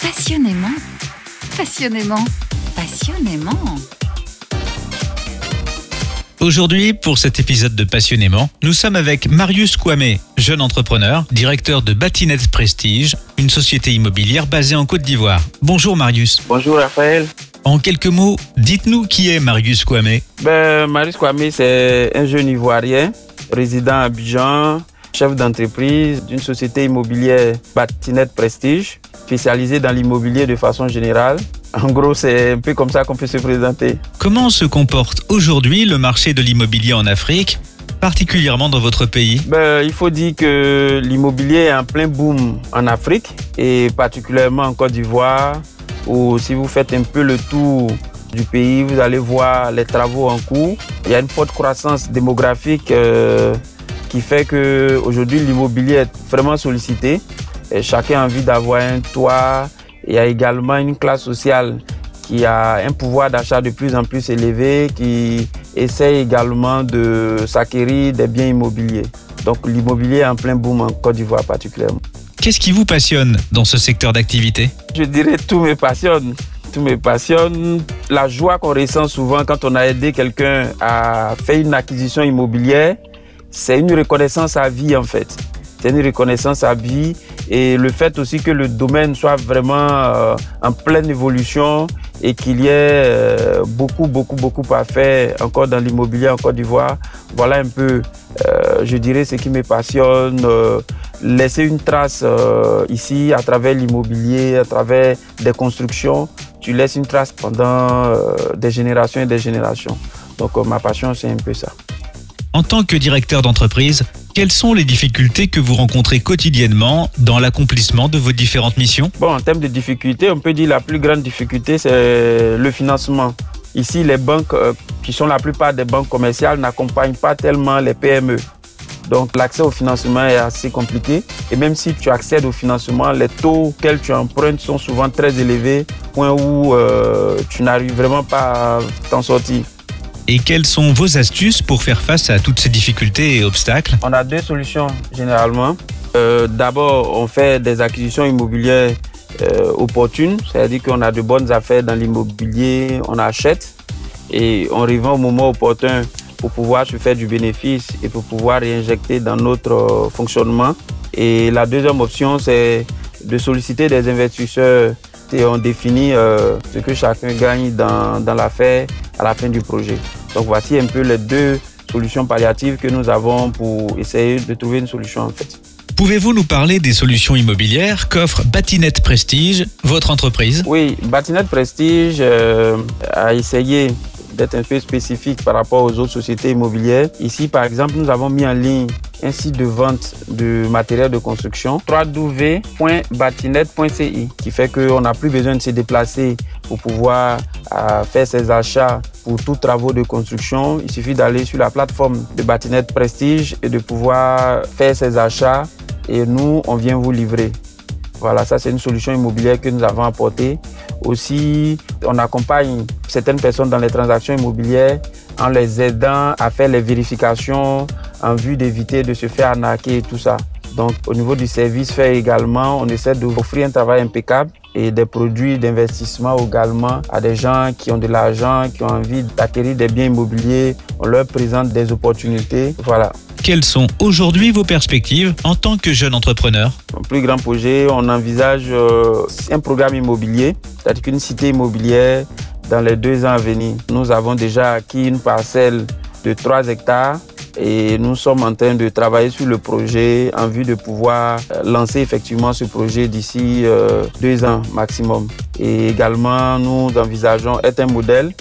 Passionnément, passionnément, passionnément. Aujourd'hui, pour cet épisode de Passionnément, nous sommes avec Marius Kwame, jeune entrepreneur, directeur de Batinet Prestige, une société immobilière basée en Côte d'Ivoire. Bonjour Marius. Bonjour Raphaël. En quelques mots, dites-nous qui est Marius Kwame. Marius Kwame, c'est un jeune Ivoirien, résident à Abidjan, chef d'entreprise d'une société immobilière Batinet Prestige, spécialisée dans l'immobilier de façon générale. En gros, c'est un peu comme ça qu'on peut se présenter. Comment se comporte aujourd'hui le marché de l'immobilier en Afrique, particulièrement dans votre pays? Il faut dire que l'immobilier est en plein boom en Afrique et particulièrement en Côte d'Ivoire, où si vous faites un peu le tour du pays, vous allez voir les travaux en cours. Il y a une forte croissance démographique qui fait qu'aujourd'hui l'immobilier est vraiment sollicité. Et chacun a envie d'avoir un toit. Il y a également une classe sociale qui a un pouvoir d'achat de plus en plus élevé, qui essaie également de s'acquérir des biens immobiliers. Donc l'immobilier est en plein boom en Côte d'Ivoire particulièrement. Qu'est-ce qui vous passionne dans ce secteur d'activité? Je dirais tout me passionne. Tout me passionne. La joie qu'on ressent souvent quand on a aidé quelqu'un à faire une acquisition immobilière, c'est une reconnaissance à vie en fait. C'est une reconnaissance à vie et le fait aussi que le domaine soit vraiment en pleine évolution et qu'il y ait beaucoup à faire encore dans l'immobilier en Côte d'Ivoire. Voilà un peu, je dirais, ce qui me passionne. Laisser une trace ici à travers l'immobilier, à travers des constructions. Tu laisses une trace pendant des générations et des générations. Donc ma passion, c'est un peu ça. En tant que directeur d'entreprise, quelles sont les difficultés que vous rencontrez quotidiennement dans l'accomplissement de vos différentes missions? En termes de difficultés, on peut dire la plus grande difficulté, c'est le financement. Ici, les banques, qui sont la plupart des banques commerciales, n'accompagnent pas tellement les PME. Donc, l'accès au financement est assez compliqué. Et même si tu accèdes au financement, les taux auxquels tu empruntes sont souvent très élevés, point où tu n'arrives vraiment pas à t'en sortir. Et quelles sont vos astuces pour faire face à toutes ces difficultés et obstacles? On a deux solutions généralement. D'abord, on fait des acquisitions immobilières opportunes, c'est-à-dire qu'on a de bonnes affaires dans l'immobilier, on achète et on revend au moment opportun pour pouvoir se faire du bénéfice et pour pouvoir réinjecter dans notre fonctionnement. Et la deuxième option, c'est de solliciter des investisseurs et on définit ce que chacun gagne dans l'affaire à la fin du projet. Donc voici un peu les deux solutions palliatives que nous avons pour essayer de trouver une solution en fait. Pouvez-vous nous parler des solutions immobilières qu'offre Batinet Prestige, votre entreprise? Oui, Batinet Prestige a essayé d'être un peu spécifique par rapport aux autres sociétés immobilières. Ici, par exemple, nous avons mis en ligne un site de vente de matériel de construction, www.batinet.ci, qui fait qu'on n'a plus besoin de se déplacer pour pouvoir faire ses achats pour tous travaux de construction. Il suffit d'aller sur la plateforme de Batinet Prestige et de pouvoir faire ses achats et nous, on vient vous livrer. Voilà, ça c'est une solution immobilière que nous avons apportée. Aussi, on accompagne certaines personnes dans les transactions immobilières en les aidant à faire les vérifications en vue d'éviter de se faire arnaquer et tout ça. Donc, au niveau du service fait également, on essaie d'offrir un travail impeccable et des produits d'investissement également à des gens qui ont de l'argent, qui ont envie d'acquérir des biens immobiliers. On leur présente des opportunités. Voilà. Quelles sont aujourd'hui vos perspectives en tant que jeune entrepreneur? Mon plus grand projet, on envisage un programme immobilier, c'est-à-dire qu'une cité immobilière dans les 2 ans à venir. Nous avons déjà acquis une parcelle de 3 hectares et nous sommes en train de travailler sur le projet en vue de pouvoir lancer effectivement ce projet d'ici 2 ans maximum. Et également, nous envisageons être un modèle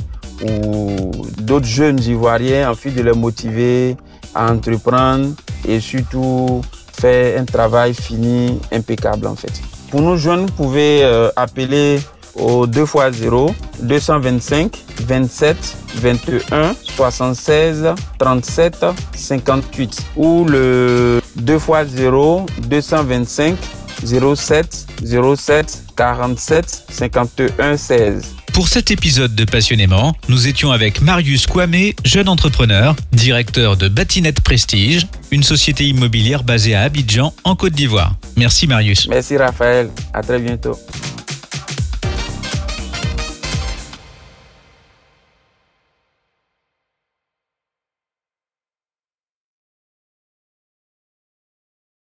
où d'autres jeunes Ivoiriens, en vue de les motiver à entreprendre et surtout faire un travail fini, impeccable en fait. Pour nous joindre, vous pouvez appeler au 2x0 225 27 21 76 37 58 ou le 2x0 225 07 07 47 51 16. Pour cet épisode de Passionnément, nous étions avec Marius Kwame, jeune entrepreneur, directeur de Batinet Prestige, une société immobilière basée à Abidjan, en Côte d'Ivoire. Merci Marius. Merci Raphaël, à très bientôt.